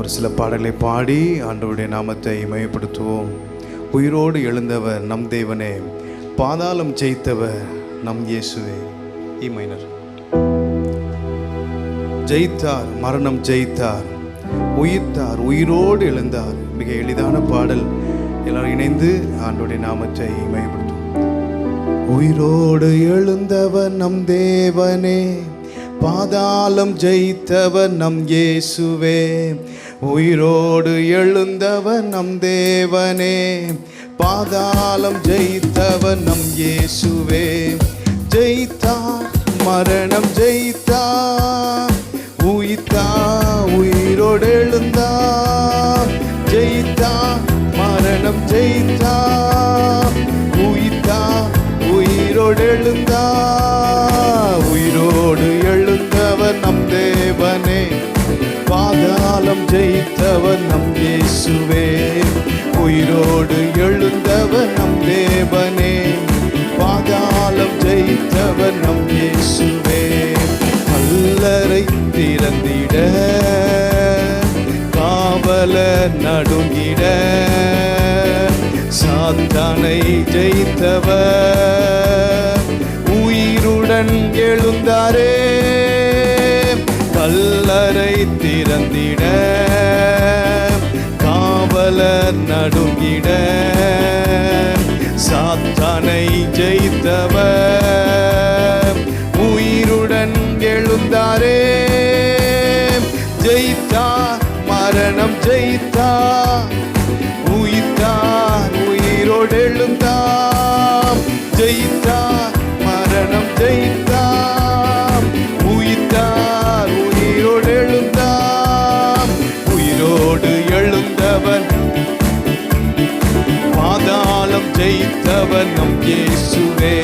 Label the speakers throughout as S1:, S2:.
S1: ஒரு சில பாடலை பாடி ஆண்டவருடைய நாமத்தை மகிமைப்படுத்துவோம். உயிரோடு எழுந்தவர் நம் தேவனே, பாதாளம் ஜெயித்தவர் நம் இயேசுவே. இ மைனர். ஜெயித்தார், மரணம் ஜெயித்தார், உயிர்த்தார், உயிரோடு எழுந்தார். மிக எளிதான பாடல். எல்லாரும் இணைந்து ஆண்டவருடைய நாமத்தை மகிமைப்படுத்துவோம். உயிரோடு எழுந்தவர் நம் தேவனே, பாதாளம் ஜெயித்தவர் நம் இயேசுவே. உயிரோடு எழுந்தவர் நம் தேவனே, பாதாளம் ஜெயித்தவர் நம் இயேசுவே. ஜெயித்தார், மரணம் ஜெயித்தார், உயிர்த்தார், உயிரோடு எழுந்தார். ஜெயித்தார், மரணம் ஜெயித்தார், உயிர்த்தார், உயிரோடு எழுந்தார். உயிரோடு எழுந்தவர் நம் தேவனே, பாதாளம் ஜெயித்தவர் நம் இயேசுவே. உயிரோடு எழுந்தவர் நம் தேவனே, பாதாளம் ஜெயித்தவர் நம் இயேசுவே. கல்லறை திறந்திட, காவலர் நடுங்கிட, சாத்தானை ஜெயித்தவர் உயிருடன் எழுந்தாரே. கல்லறை திறந்திட, காவலர் நடுங்கிட, சாத்தானை ஜெயித்தவர் உயிருடன் எழுந்தாரே. ஜெயித்தார், மரணம் ஜெயித்தார், உயிர்த்தார், உயிரோடு எழுந்தார். ஜெயித்தார், மரணம் ஜெயித்தார், உயிர்த்தார், உயிரோடு எழுந்தார். உயிரோடு எழுந்தவன், பாதாளம் ஜெயித்தவர் நம் இயேசுவே.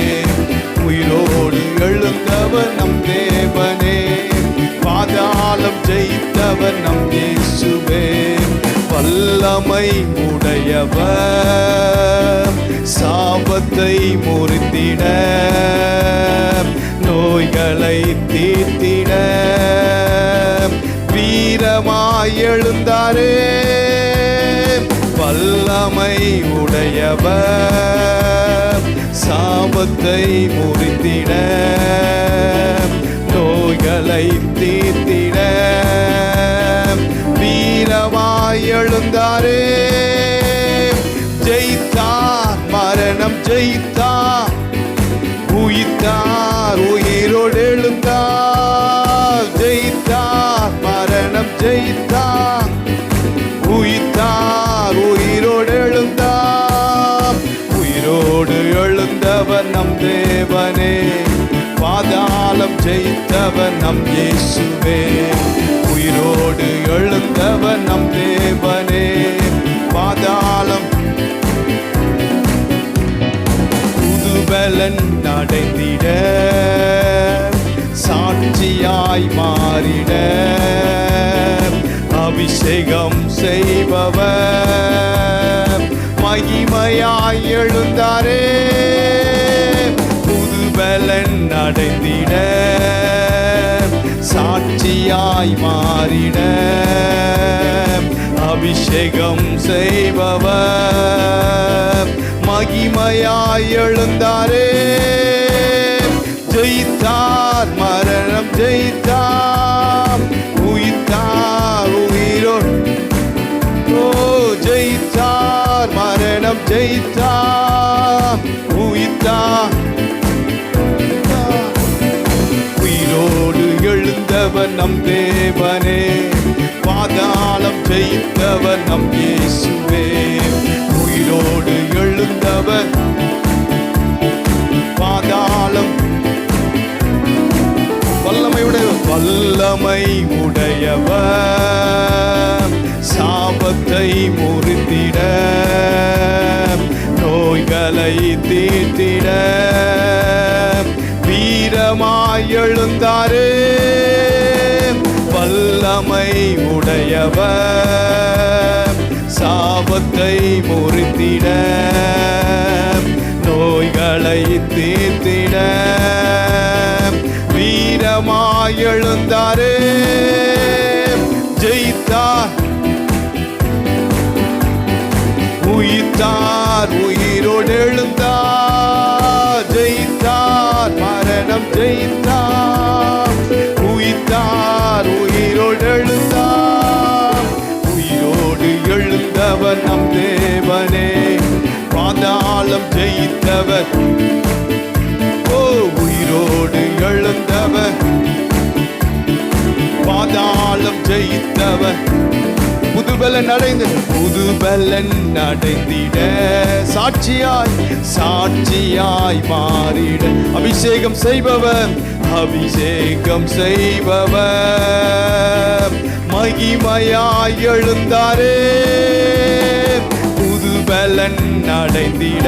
S1: உயிரோடு எழுந்தவர் நம் தேவனே, பாதாளம் ஜெயித்தவர் நம் இயேசுவே. வல்லமை உடையவர், சாபத்தை முறித்திட, நோய்களை தீர்த்திட, வீரமாய் எழுந்தாரே. வல்லமை உடையவர், சாபத்தை முறித்திட, நோய்களை தீர்த்திட, வீரமாய் எழுந்தாரே. ஜெயித்தார், மரணம் ஜெயித்தார், உயிர்த்தார், உயிரோடு எழுந்தார். ஜெயித்தார், மரணம் ஜெயித்தார், உயிர்த்தார், உயிரோடு எழுந்தார். உயிரோடு எழுந்தவர் நம் தேவனே, பாதாளம் ஜெயித்தவர் நம் இயேசுவே. உயிரோடு எழுந்தவர் நம் தேவனே, பாதாளம் புதுபலன் அடைந்திட, சாட்சியாய் மாறிட, அபிஷேகம் செய்பவர் மகிமையாய் எழுந்தாரே. புதுபலன் அடைந்திட, சாட்சியாய் மாறிட, அபிஷேகம் செய்பவர் மகிமையாய் எழுந்தாரே. ஜெயித்தார், மரணம் ஜெயித்தார், உயிர்த்தார், உயிரோடு ஜெயித்தார், மரணம் ஜெயித்தார், உயிர்த்தார். உயிரோடு எழுந்தவர் நம் தேவனே, பாதாளம் ஜெயித்தவர் நம் இயேசுவே. உயிரோடு எழுந்தவர், பாதாளம் வல்லமை உடையவர், சாபத்தை முறித்திட, நோய்களை தீர்த்திட, வீரமாய் எழுந்தாரே. வல்லமை உடையவர், சாபத்தை முறித்திட, நோய்களை தீர்த்திட, வீரமாய் எழுந்தாரே. ஜெயித்தார், ஜெயித்தார், உயிரோடு எழுந்தார். ஜெயித்தார், மரணம் ஜெயித்தார். உயிர்த்தார், உயிரோடு எழுந்தார். உயிரோடு எழுந்தவர் நம் தேவனே. பாதாளம் ஜெயித்தவர், ஓ உயிரோடு எழுந்தவர். பாதாளம் ஜெயித்தவர். புதுபலன் அடைந்திட சாட்சியாய் சாட்சியாய் மாறிட அபிஷேகம் செய்பவர், அபிஷேகம் செய்பவர். மகிமையாய் எழுந்தாரே. புதுபலன் அடைந்திட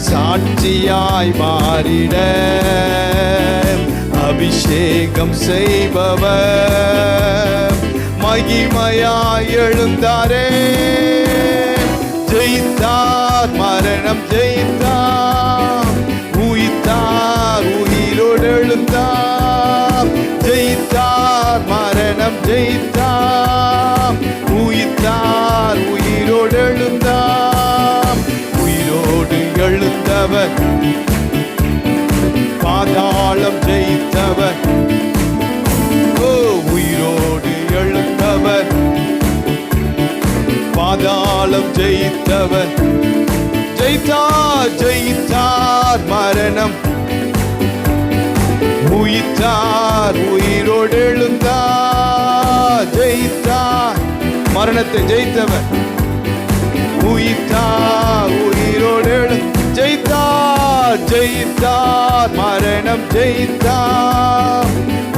S1: சாட்சியாய் மாறிட அபிஷேகம் செய்பவர். மகிமையாய் எழுந்தாரே. ஜெயித்தார், மரணம் ஜெயித்தார். உயிர்த்தார், உயிரோடு எழுந்தார். ஜெயித்தார், மரணம் ஜெயித்தார். உயிர்த்தார், உயிரோடு எழுந்தார். உயிரோடு எழுந்தவர், பாதாளம் ஜெயித்தவர். ஓ உயிரோடு எழுந்தவர், பாதாளம் ஜெயித்தவர். ஜெயித்தார், ஜெயித்தார், மரணம் உயிர்த்தார், உயிரோடு எழுந்தார். ஜெயித்தார், மரணத்தை ஜெயித்தவர். உயிர்த்தார், உயிரோடு ஜெயித்தார். ஜெயித்தார், மரணம் ஜெயித்தார்.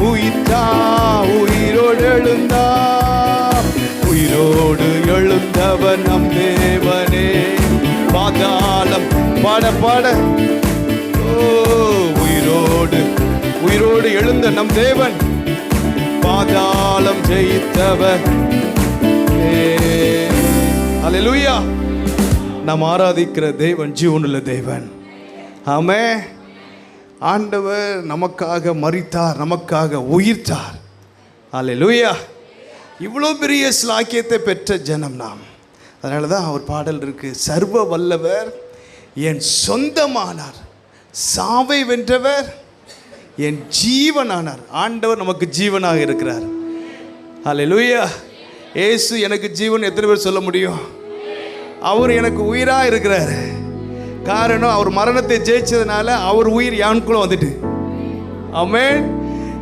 S1: உயிர்த்தார், உயிரோடு எழுந்தார். உயிரோடு எழுந்தவர் நம் தேவனே. பாதாளம் பாட பாட, ஓ உயிரோடு உயிரோடு எழுந்த நம் தேவன். பாதாளம் ஜெயித்தவர். அல்லேலூயா. நாம் ஆராதிக்கிற தேவன் ஜீவனுள்ள தேவன். ஆமென். ஆண்டவர் நமக்காக மரித்தார், நமக்காக உயிர்த்தார். அல்லேலூயா. இவ்வளோ பெரிய ஸ்லாக்கியத்தை பெற்ற ஜனம் நாம். அதனால தான் அவர் பாடல் இருக்கு, சர்வ வல்லவர் என் சொந்தமானார், சாவை வென்றவர் என் ஜீவனானார். ஆண்டவர் நமக்கு ஜீவனாக இருக்கிறார். அல்லேலூயா. இயேசு எனக்கு ஜீவன் எத்தனை பேர் சொல்ல முடியும்? அவர் எனக்கு உயிராக இருக்கிறார். காரணம், அவர் மரணத்தை ஜெயிச்சதுனால அவர் உயிர் யானுக்குள்ள வந்துட்டு. ஆமென்.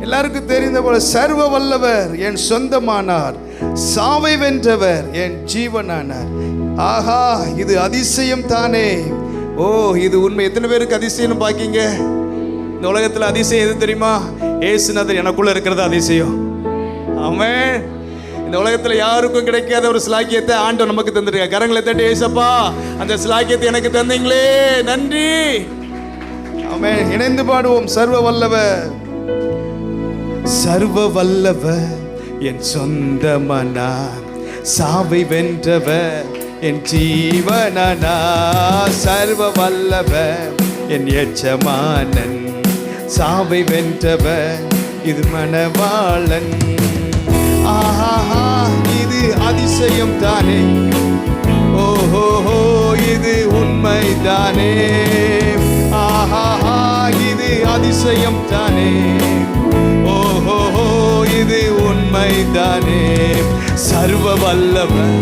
S1: எல்லாருக்கும் தெரிந்த போல சர்வ வல்லவர் என் சொந்தமானார், சாவை வென்றவர் என் ஜீவனானார். ஆஹா, இது அதிசயம் தானே. ஓ இது உண்மை. எத்தனை பேருக்கு அதிசயம் பாக்கிங்க? இந்த உலகத்தில் அதிசயம் எது தெரியுமா? ஏசுநாதர் எனக்குள்ள இருக்கிறது அதிசயம். ஆமென். இந்த உலகத்தில் யாருக்கும் கிடைக்காத ஒரு ஸ்லாக்கியத்தை ஆண்டவர் நமக்கு தந்துருக்க. கரங்களை தட்டி, ஏசப்பா அந்த ஸ்லாக்கியத்தை எனக்கு தந்தீங்களே, நன்றி. ஆமென். இணைந்து பாடுவோம். சர்வ வல்லவர், சர்வ வல்லவர் என் சொந்தமானார், சாவை வென்றவர் என் ஜீவனானார். சர்வ வல்லவர் என் எஜமானன், சாவை வென்றவர் இது மணவாளன். ஆஹா, இது அதிசயம் தானே. ஓஹோ, இது உண்மை தானே. ஆஹா, இது அதிசயம் தானே. ஓஹோ, இது உண்மை தானே. சர்வ வல்லவர்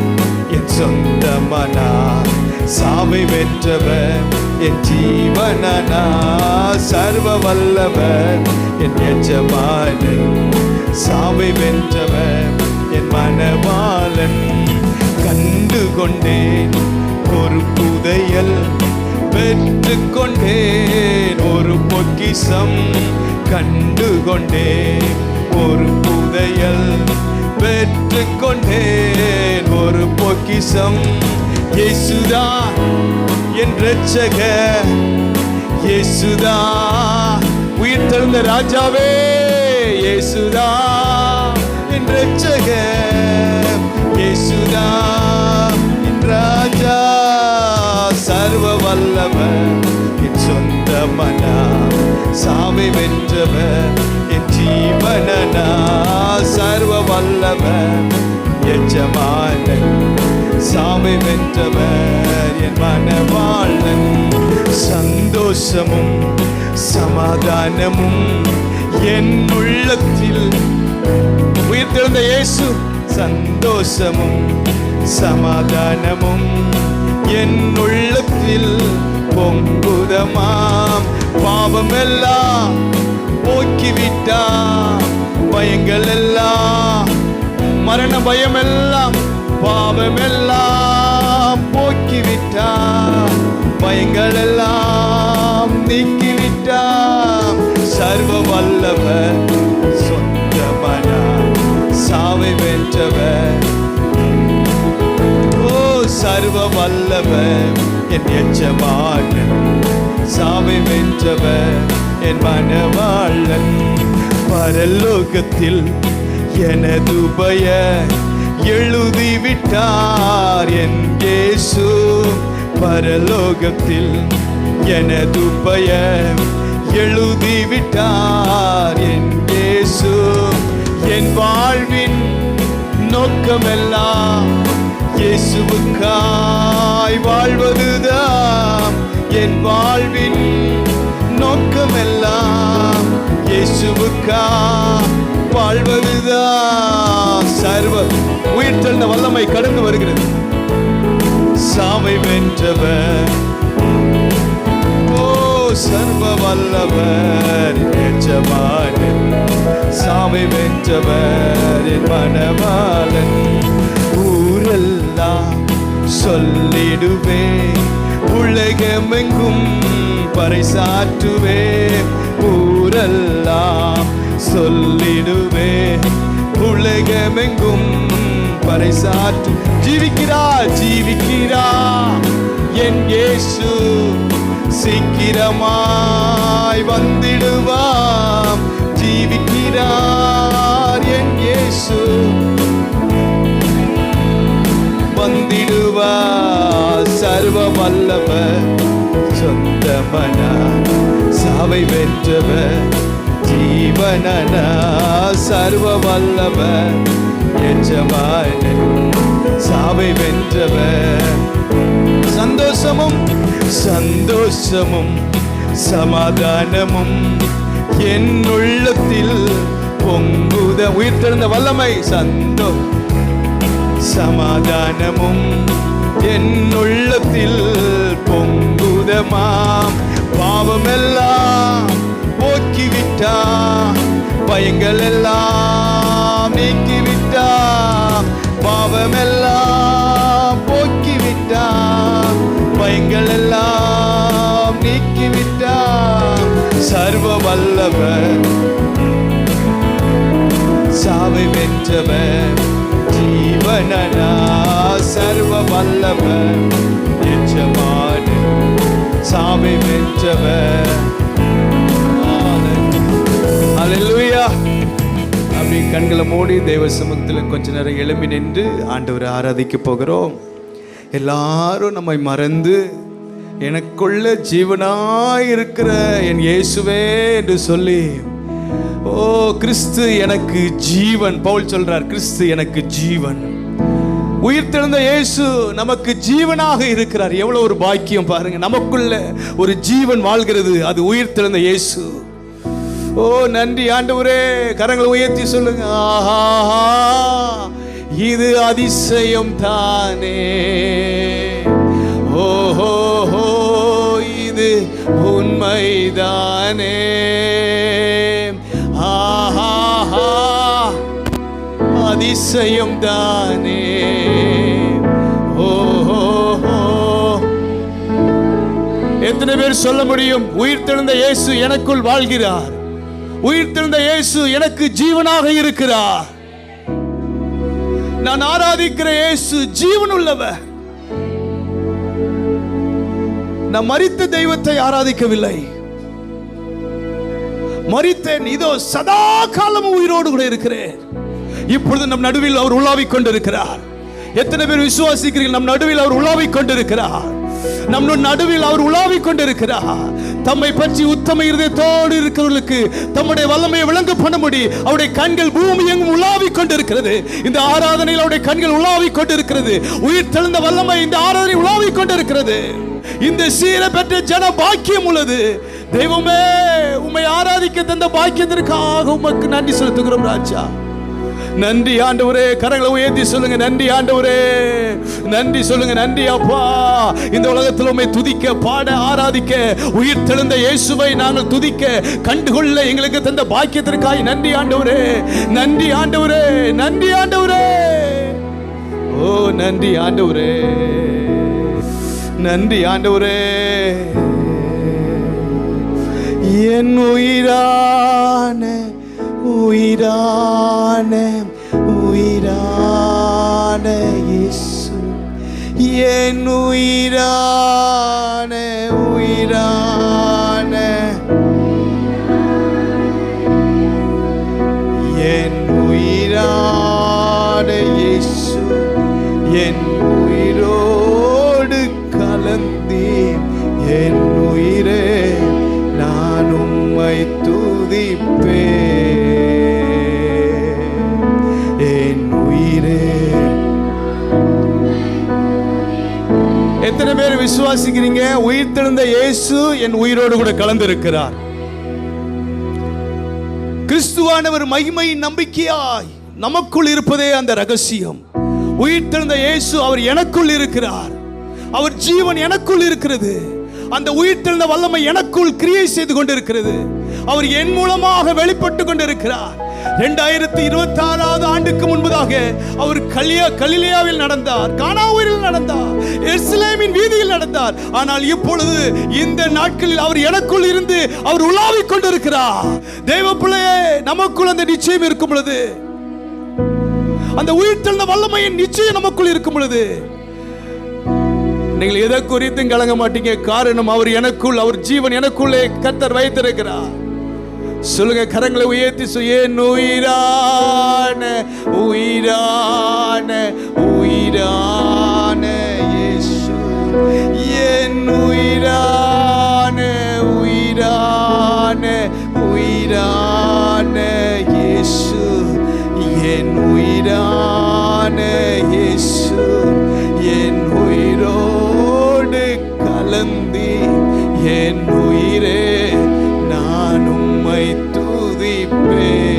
S1: என் சொந்தமானார், சாவை வென்றவர் என் ஜீவனானார். சர்வ வல்லவர் என் எஜமானன், சாவை வென்றவர் என் மணவாளன். கண்டு கொண்டேன் ஒரு புதையல், பெற்று கொண்டேன் ஒரு பொக்கிஷம். கண்டு கொண்டேன் ஒரு புதையல், பெற்று கொண்டேன் ஒரு பொக்கிஷம். இயேசுதா என் இரட்சகர், இயேசுதா உயிர்த்தெழுந்த ராஜாவே. இயேசுதா என் இரட்சகர், இயேசுதா என் ராஜா. சர்வ வல்லவர் என் சொந்தமானார், சாவை வென்றவர் என் ஜீவனானார். சர்வ வல்லவர் எஜமானன், சாவை வென்றவர் என் மனவாளன். சந்தோஷமும் சமாதானமும் என் உள்ளத்தில். உயிர்த்தெழுந்த இயேசு. சந்தோஷமும் சமாதானமும் என் உள்ளத்தில் பொங்குதமாம். பாவம் எல்லாம் போக்கிவிட்டார், பயங்கள் எல்லாம், மரண பயம் எல்லாம், பாவம் எல்லாம் போக்கிவிட்டார், பயங்கள் எல்லாம் நீக்கிவிட்டார். சர்வ வல்லவர் சொந்தமனார், சாவை வென்றவர். ஓ சர்வ வல்லவர் என் எஜமானன், சாவை வென்றவர் என் மனவாளன். பரலோகத்தில் எனது பெயர் எழுதிவிட்டார் என் இயேசு. பரலோகத்தில் எனது பெயர் எழுதிவிட்டார் என் இயேசு. என் வாழ்வின் நோக்கமெல்லாம் இயேசுவுக்காய் வாழ்வதுதான். என் வாழ்வின் நோக்கமெல்லாம் இயேசுவுக்காய் வாழ்வதுதான். சர்வ உயிர்த்தெழுந்த வல்லமை கடந்து வருகிறது. சாவை வென்றவர், ஓ சர்வ வல்லவர் எஜமானன், சாவை வென்றவர் என் மனவாளன். ஊரெல்லாம் சொல்லிடுவே, உலகமெங்கும் பறைசாற்றுவே. ஊரெல்லாம் சொல்லிடுவே, உலகமெங்கும் பறைசாற்று. ஜீவிக்கிறார், ஜீவிக்கிறார் என் இயேசு, சீக்கிரமாய் வந்திடுவார். ஜீவிக்கிறார் என் இயேசு, வந்திடுவார். சர்வ வல்லவர் சொந்தமனார், சாவை வென்றவர் ஜீவனனா. சர்வ வல்லவர் எஜமானன், சாவை வென்றவர். சந்தோஷமும் சந்தோஷமும் சமாதானமும் என் உள்ளத்தில் பொங்குத. உயிர்த்தெழுந்த வல்லமை. சமாதானமும் என் உள்ளத்தில் பொங்குதமாம். பாவம் எல்லாம் போக்கிவிட்டார், பயங்கள் எல்லாம் நீக்கிவிட்டார். பாவம் எல்லாம் போக்கிவிட்டார், பயங்கள் எல்லாம் நீக்கிவிட்டார். சர்வ வல்லவர், சாவை வென்றவர் ஜீவனனா. சர்வ வல்லவர் எஜமானன், சாவை வென்றவர். ஹல்லேலூயா. அப்படி கண்களை மூடி தெய்வ சமூகத்தில் கொஞ்ச நேரம் எழும்பி நின்று ஆண்டவரை ஆராதிக்க போகிறோம். எல்லாரும் நம்மை மறந்து எனக்குள்ள ஜீவனாய் இருக்கிற என் இயேசுவே என்று சொல்லி, ஓ கிறிஸ்து எனக்கு ஜீவன். பவுல் சொல்றார், கிறிஸ்து எனக்கு ஜீவன். உயிர்த்தெழுந்த இயேசு நமக்கு ஜீவனாக இருக்கிறார். எவ்வளவு ஒரு பாக்கியம் பாருங்க. நமக்குள்ள ஒரு ஜீவன் வாழ்கிறது, அது உயிர்த்தெழுந்த இயேசு. ஓ நன்றி ஆண்டவரே. கரங்களை உயர்த்தி சொல்லுங்க, ஆஹா இது அதிசயம் தானே. ஓஹோ இது உண்மைதானே. ஆஹா அதிசயம் தானே. ஓஹோ எத்தனை பேர் சொல்ல முடியும், உயிர்த்தெழுந்த இயேசு எனக்குள் வாழ்கிறார், உயிர்த்தெழுந்த இயேசு எனக்கு ஜீவனாக இருக்கிறார். நான் ஆராதிக்கிற இயேசு ஜீவன் உள்ளவர். நான் மரித்த தெய்வத்தை ஆராதிக்கவில்லை, மரித்தேன், இதோ சதா காலமும் உயிரோடு கூட இருக்கிறேன். இப்பொழுது நம் நடுவில் அவர் உலாவிக் கொண்டிருக்கிறார். எத்தனை பேர் விசுவாசிக்கிறீர்கள்? நம் நடுவில் அவர் உலாவிக் கொண்டிருக்கிறார். நம் நடுவில் அவர் உலாவிக் கொண்டிருக்கிறார். தம்மை பற்றி உத்தம இருதயத்தோடு இருக்கிறவர்களுக்கு தம்முடைய வல்லமையை விளங்க பண்ணும்படி அவருடைய கண்கள் பூமி எங்கும் உலாவிக் கொண்டிருக்கிறது. இந்த ஆராதனையில் அவருடைய கண்கள் உலாவிக் கொண்டிருக்கிறது. உயிர் தெழுந்த வல்லமை இந்த ஆராதனை உலாவிக் கொண்டிருக்கிறது. இந்த சீரை பெற்ற ஜன பாக்கியம் உள்ளது. தெய்வமே, உம்மை ஆராதிக்க தந்த பாக்கியத்திற்காக உமக்கு நன்றி செலுத்துகிறோம் ராஜா. நன்றி ஆண்டவரே. கரங்களை உயர்த்தி சொல்லுங்க, நன்றி ஆண்டவரே, நன்றி சொல்லுங்க. நன்றி அப்பா. இந்த உலகத்தில் உம்மை துதிக்க, பாட, ஆராதிக்க, உயிர் தெழுந்த இயேசுவை நாங்கள் துதிக்க, கண்டுகொள்ள எங்களுக்கு தந்த பாக்கியத்திற்காக நன்றி ஆண்டவரே, நன்றி ஆண்டவரே, நன்றி ஆண்டவரே. ஓ நன்றி ஆண்டவரே, நன்றி ஆண்டவரே. என் உயிரான உயிரான உயிரான இயேசு, என் உயிரான உயிரான என் உயிரான இயேசு, என் உயிரோடு கலந்தே என் உயிரே நான் உம்மை துதிப்பேன். என் உயிரே. எத்தனை பேர் விசுவாசிக்கிறீங்க? உயிர் தெழுந்த இயேசு என் உயிரோடு கூட கலந்து இருக்கிறார். கிறிஸ்துவானவர் மகிமையின் நம்பிக்கையாய் நமக்குள் இருப்பதே அந்த ரகசியம். உயிர் தெழுந்த இயேசு அவர் எனக்குள் இருக்கிறார். அவர் ஜீவன் எனக்குள் இருக்கிறது. அந்த உயிர் தெழுந்த வல்லமை எனக்குள் கிரியை செய்து கொண்டிருக்கிறது. அவர் என் மூலமாக வெளிப்பட்டு கொண்டிருக்கிறார். 2026 ஆண்டுக்கு முன்பதாக அவர் கலிலேயாவில் நடந்தார், கானாவூரில் நடந்தார், எருசலேமின் வீதியில் நடந்தார். ஆனால் இப்பொழுது இந்த நாட்களில் அவர் எனக்குள் இருந்து அவர் உலாவிக் கொண்டிருக்கிறார். தேவ பிள்ளையே, நமக்குள் அந்த நிச்சயம் இருக்கும் பொழுது, அந்த உயிர் தெழுந்த வல்லமையின் நிச்சயம் நமக்குள் இருக்கும் பொழுது, நீங்கள் எதை குறித்தும் கலங்க மாட்டீங்க. காரணம், அவர் எனக்குள், அவர் ஜீவன் எனக்குள்ளே கர்த்தர் வைத்திருக்கிறார். சொல்லுங்க, கரங்களை உயர்த்தி என் உயிரான உயிரான உயிரான இயேசு, என் உயிரான உயிரான உயிரான இயேசு, என் உயிரான இயேசு, என் உயிரோடு கலந்தி என் உயிரே நான் உம்மை துதிப்பேன்.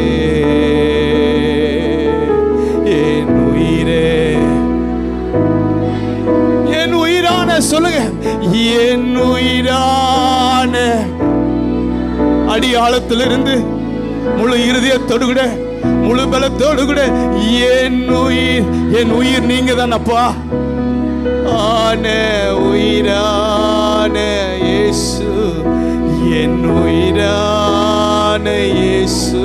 S1: என் உயிரே, என் உயிரான, சொல்லுங்க, என் உயிரான, அடியாளத்திலிருந்து முழு இருதயத்தோடு கூட, முழு பலத்தோடு கூட, என் உயிர் நீங்க தான் அப்பா. ஆன உயிரான இயேசு, என் உயிரான இயேசு,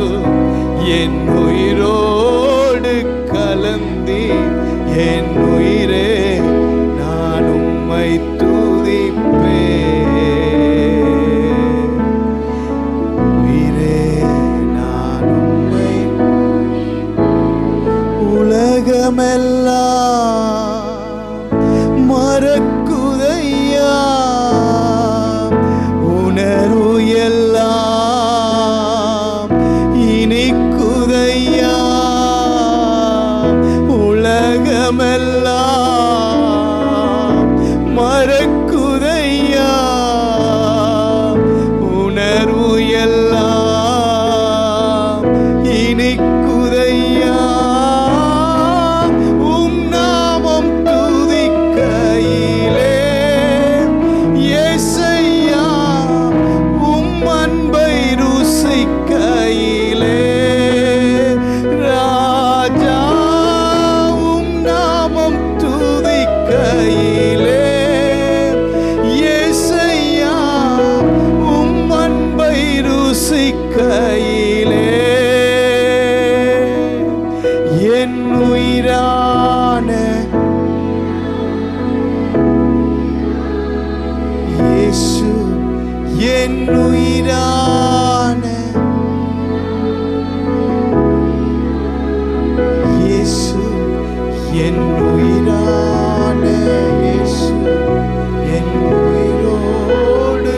S1: என் உயிரோடு கலந்தி என் உயிரே நான் உம்மை துதிப்பேன். உயிரே நான் உம்மை. உலகமெல்லாம் மறக்குதையா, உணர்வு எல்லாம் இனிக்குதையா. உலகமெல்லாம் மறக்குதையா, உணர்வு எல்லாம் இனிக்குதையா. என் உயிரான இயேசு, என் உயிரான இயேசு, என் உயிரான இயேசு, என் உயிரோடு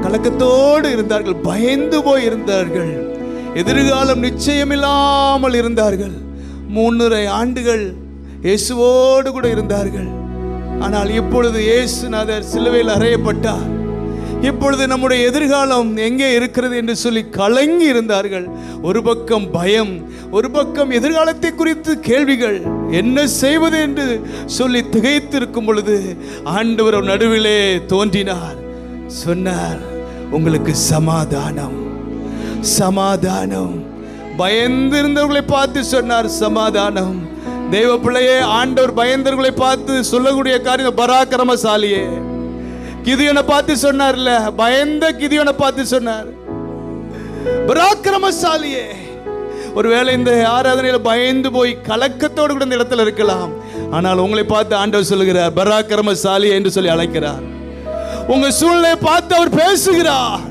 S1: கலக்கத்தோடு இருந்தார்கள், பயந்து போய் இருந்தார்கள், எதிர்காலம் நிச்சயமில்லாமல் இருந்தார்கள். 3.5 ஆண்டுகள் இயேசுவோடு கூட இருந்தார்கள். ஆனால் இப்பொழுது இயேசுநாதர் சிலுவையில் அறையப்பட்டார். இப்பொழுது நம்முடைய எதிர்காலம் எங்கே இருக்கிறது என்று சொல்லி கலங்கி இருந்தார்கள். ஒரு பக்கம் பயம், ஒரு பக்கம் எதிர்காலத்தை குறித்து கேள்விகள், என்ன செய்வது என்று சொல்லி திகைத்திருக்கும் பொழுது ஆண்டவர் நடுவிலே தோன்றினார். சொன்னார், உங்களுக்கு சமாதானம், சமாதானம். பயந்திருந்தவர்களை பார்த்து சொன்னார், சமாதானம். தெய்வ பிள்ளையே, ஆண்டவர் பயந்தவர்களை பார்த்து சொல்லக்கூடிய காரியம், பராக்கிரமசாலியே. கிதியோனை பார்த்து சொன்னார்ல, பயந்த கிதியோனை பார்த்து சொன்னார், பராக்கிரமசாலியே. ஒருவேளை இந்த ஆராதனையில் பயந்து போய் கலக்கத்தோடு கூட இந்த இடத்துல இருக்கலாம். ஆனால் உங்களை பார்த்து ஆண்டவர் சொல்லுகிறார், பராக்கிரமசாலி என்று சொல்லி அழைக்கிறார். உங்க சூழ்நிலையை பார்த்து அவர் பேசுகிறார்.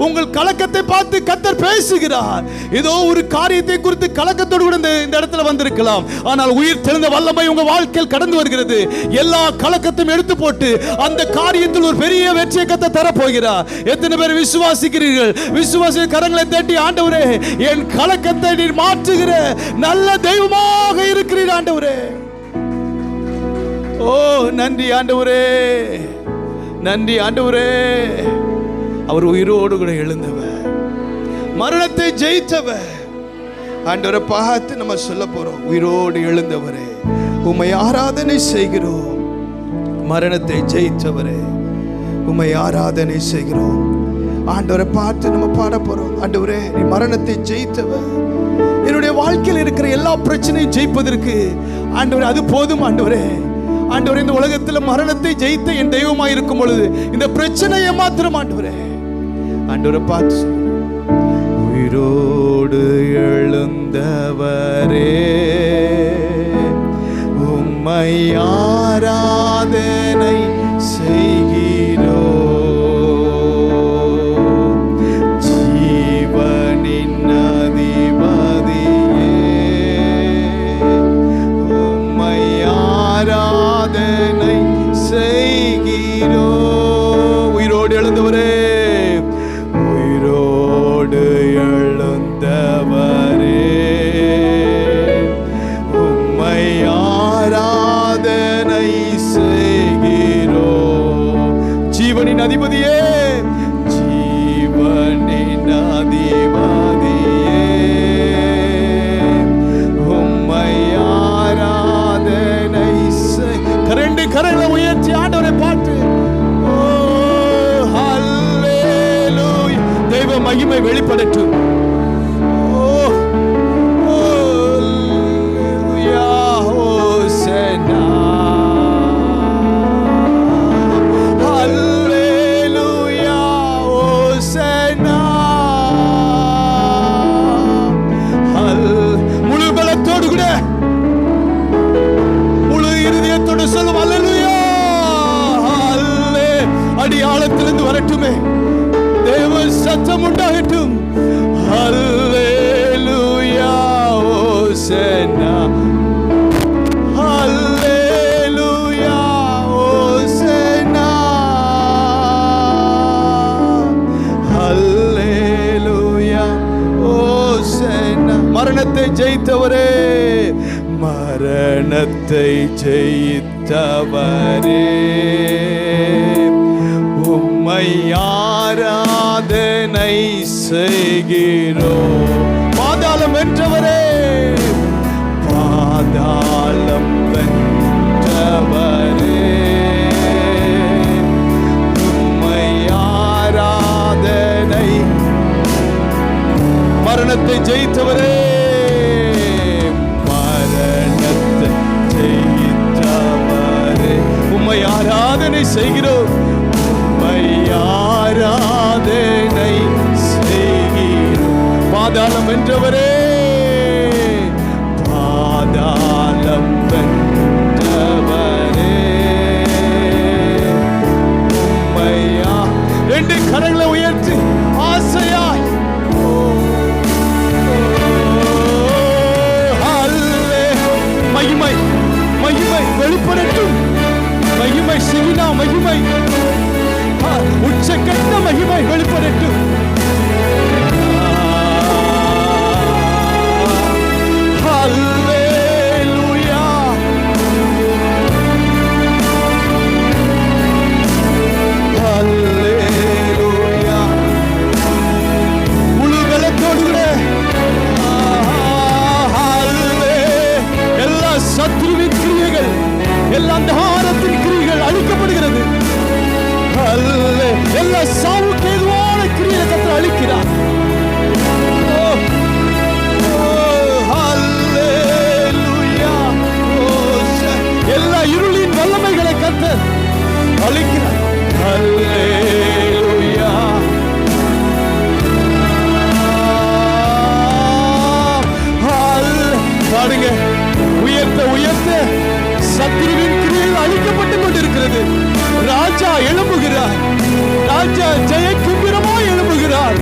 S1: உங்கள் கலக்கத்தை பார்த்து கர்த்தர் பேசுகிறார். ஏதோ ஒரு காரியத்தை குறித்து கலக்கத்தோடு கூட இந்த இடத்துல வந்திருக்கலாம். ஆனால் உயிர் தெழுந்த வல்லமை உங்க வாழ்க்கையில் கடந்து வருகிறது. எல்லா கலக்கத்தையும் எடுத்து போட்டு அந்த காரியத்தில் ஒரு பெரிய வெற்றியை கர்த்தர் தரப்போகிறார். எத்தனை பேர் விசுவாசிக்கிறீர்கள்? விசுவாசி கரங்களை தட்டி, ஆண்டவரே, என் கலக்கத்தை நீர் மாற்றுகிற நல்ல தெய்வமாக இருக்கிறீர் ஆண்டவரே. ஓ, நன்றி ஆண்டவரே, நன்றி ஆண்டவரே. அவர் உயிரோடு கூட எழுந்தவர், மரணத்தை ஜெயித்தவர். ஆண்டவரை பார்த்து நம்ம சொல்ல போறோம், உயிரோடு எழுந்தவரே, உம்மை ஆராதனை செய்கிறோம். மரணத்தை ஜெயித்தவரே, உம்மை ஆராதனை செய்கிறோம். ஆண்டவரை பார்த்து நம்ம பாட போறோம், ஆண்டவரே, நீ மரணத்தை ஜெயித்தவர். என்னுடைய வாழ்க்கையில் இருக்கிற எல்லா பிரச்சனையும் ஜெயிப்பதற்கு ஆண்டவரே அது போதும் ஆண்டவரே. ஆண்டவரே, இந்த உலகத்தில் மரணத்தை ஜெயித்த என் தெய்வமாய் இருக்கும் பொழுது இந்த பிரச்சனையை மாத்திரம் ஆண்டவரே, ஆண்டவரை பார்த்து உயிரோடு எழுந்தவரே, உம்மை ஆராதனை செய்கிறோம். ஜீவனின் அதிபதியே, உம்மை ஆராதனை செய்கிறோம். உயிரோடு எழுந்தவரே, அதிபதியே, ஜீவனின் அதிபதியே, உம்மை ஆராதனை செய். ரெண்டு கரங்களை உயர்த்தி ஆண்டவரை பார்த்து, ஓ ஹல்லேலூயா, தெய்வ மகிமை வெளிப்படட்டும். அடியாளத்திலிருந்து வரட்டுமே, தேவ சத்தம் உண்டாகட்டும். ஹல்லேலூயா, ஓசன்னா, ஹல்லேலூயா, ஓசன்னா, ஹல்லேலூயா, ஓசன்னா. மரணத்தை ஜெயித்தவரே, மரணத்தை ஜெயித்தவரே, உம்மை ஆராதனை செய்கிறோம். பாதாளம் வென்றவரே, பாதாளம் வென்றவரே, உம்மை ஆராதனை. மரணத்தை ஜெயித்தவரே, மரணத்தை ஜெயித்தவரே, உம்மை ஆராதனை செய்கிறோம். ஆராதனை செய்கிறோம். பாதாளம் வென்றவரே, பாதாளம் வென்றவரே, உம்மையா. ரெண்டு கரங்களை உயர்த்தி ஆசையாய், மகிமை மகிமை வெளிப்படட்டும். மகிமை சிவினா, மகிமை உச்சக்கட்ட மகிமை வெளிப்படட்டும். ஹல்லேலூயா, ஹல்லேலூயா. முழு பலத்தோடு கூட எல்லா சத்துருவின் கிரியைகள், எல்லா அந்தகாரத்தின் கிரியைகள் அழிக்கப்படுகிறது. எல்லா சாவுக்கு ஏதுவான கிரியை கர்த்தர் அழிக்கிறார். எல்லா இருளின் வல்லமைகளை கர்த்தர் அழிக்கிறார். ஹல்லேலூயா, பாடுங்க, உயர்த்த உயர்த்த சத்துருவின் கிரியைகள் அழிக்கப்பட்டுக் கொண்டிருக்கிறது. ராஜா எழும்புகிறார், ராஜா ஜெய கிம்பீரமாய் எழும்புகிறார்.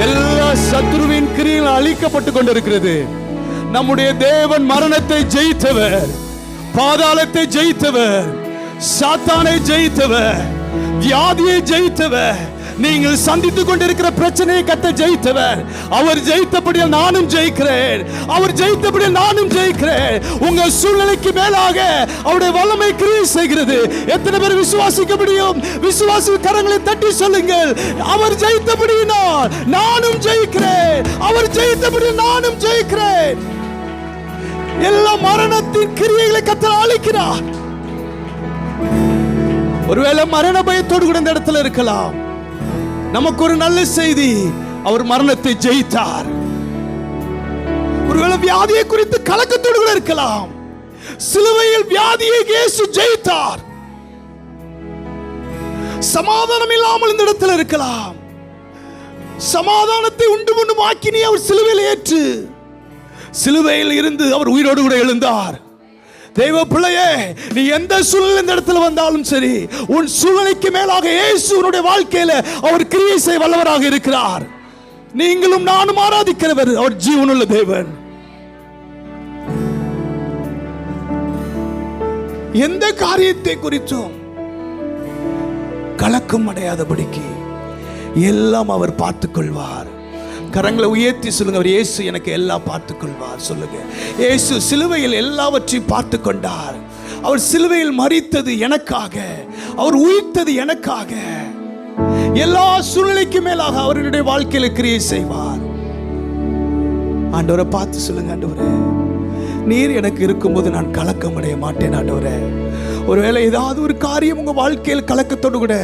S1: எல்லா சத்துருவின் கிரியைகள் அழிக்கப்பட்டுக் கொண்டிருக்கிறது. நம்முடைய தேவன் மரணத்தை ஜெயித்தவர், பாதாளத்தை ஜெயித்தவர், சாத்தானை ஜெயித்தவர், வியாதியை ஜெயித்தவர், நீங்கள் சந்தித்துக் கொண்டிருக்கிற பிரச்சனையை கர்த்தர் ஜெயித்தவர். அவர் ஜெயித்தபடியால் நானும் ஜெயிக்கிறேன், அவர் ஜெயித்தபடியால் நானும் ஜெயிக்கிறேன். உங்க சூழ்நிலைக்கு மேலாக அவருடைய வல்லமை கிரியை செய்கிறது. எத்தனை பேர் விசுவாசிக்க முடியும்? விசுவாசி கரங்களை தட்டி சொல்லுங்கள், அவர் ஜெயித்தபடியால் நானும் ஜெயிக்கிறேன், அவர் ஜெயித்தபடியால் நானும் ஜெயிக்கிறேன். எல்லா மரணத்தின் கிரியைகளை கர்த்தர் அழிக்கிறார். ஒருவேளை மரண பயத்தோடு கூட இந்த இடத்துல இருக்கலாம். நமக்கு ஒரு நல்ல செய்தி, அவர் மரணத்தை ஜெயித்தார். ஒருவேளை வியாதியை குறித்து கலக்கத்தோடு கூட இருக்கலாம். சிலுவையில் வியாதியை இயேசு ஜெயித்தார். சமாதானம் இல்லாமல் இந்த இடத்துல இருக்கலாம். சமாதானத்தை உண்டு பண்ணும் ஆக்கினை அவர் சிலுவையில் ஏற்று சிலுவையில் இருந்து அவர் உயிரோடு கூட எழுந்தார். தேவ பிள்ளையே, நீ எந்த சூழ்நிலை இந்த இடத்துல வந்தாலும் சரி, உன் சூழ்நிலைக்கு மேலாக இயேசு உன்னுடைய வாழ்க்கையில அவர் கிரியை செய்ய வல்லவராக இருக்கிறார். நீங்களும் நானும் ஆராதிக்கிறவர் அவர் ஜீவனுள்ள தேவன். எந்த காரியத்தை குறித்தும் கலக்கம் அடையாதபடிக்கு எல்லாம் அவர் பார்த்துக் கொள்வார். கரங்களை உயர்த்தி சொல்லுங்க, அவர் இயேசு எனக்கு எல்லாம் பார்த்துக் கொள்வார். சொல்லுங்க, இயேசு சிலுவையில் எல்லாவற்றையும் பார்த்து கொண்டார். அவர் சிலுவையில் மரித்தது எனக்காக, அவர் உயிர்த்தது எனக்காக. எல்லா சூழ்நிலைக்கு மேலாக அவருடைய வாழ்க்கையில கிரியை செய்வார். ஆண்டவரை பார்த்து சொல்லுங்க, ஆண்டவரே நீர் எனக்கு இருக்கும்போது நான் கலக்கம் அடைய மாட்டேன். ஆண்டவரே, ஒருவேளை ஏதாவது ஒரு காரியம் உங்க வாழ்க்கையில் கலக்கத்தோடு கூட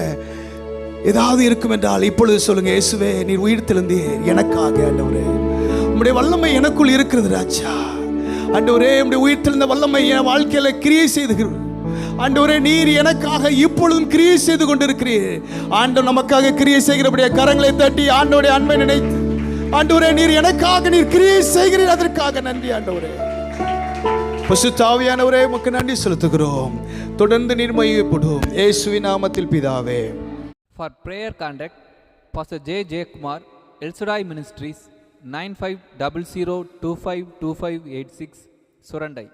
S1: ஏதாவது இருக்கும் என்றால் இப்பொழுது சொல்லுங்க, இயேசுவே நீர் உயிர்த்தெழுந்தீர் எனக்காக. ஆண்டவரே, உம்முடைய வல்லமை எனக்குள் இருக்கிறது ராஜா. ஆண்டவரே, உம்முடைய உயிர்த்தெழுந்த வல்லமை என் வாழ்க்கையில கிரியை செய்துகிறது. ஆண்டவரே, நீர் எனக்காக இப்பொழுதும் கிரியை செய்து கொண்டிருக்கிறீர். ஆண்டவர் நமக்காக கிரியை செய்கிறபடியே கரங்களை தட்டி ஆண்டவருடைய அன்பை நினைத்து, ஆண்டவரே நீர் எனக்காக நீர் கிரியை செய்கிறீர், அதற்காக நன்றி. ஆண்டவரே, பரிசுத்த ஆவியானவரே உமக்கு நன்றி செலுத்துகிறோம். தொடர்ந்து நீர் மகிமைப்படும் இயேசுவின் நாமத்தில் பிதாவே.
S2: For prayer contact, Pastor J. J. Kumar, El Shaddai Ministries, 9500252586, Surandai.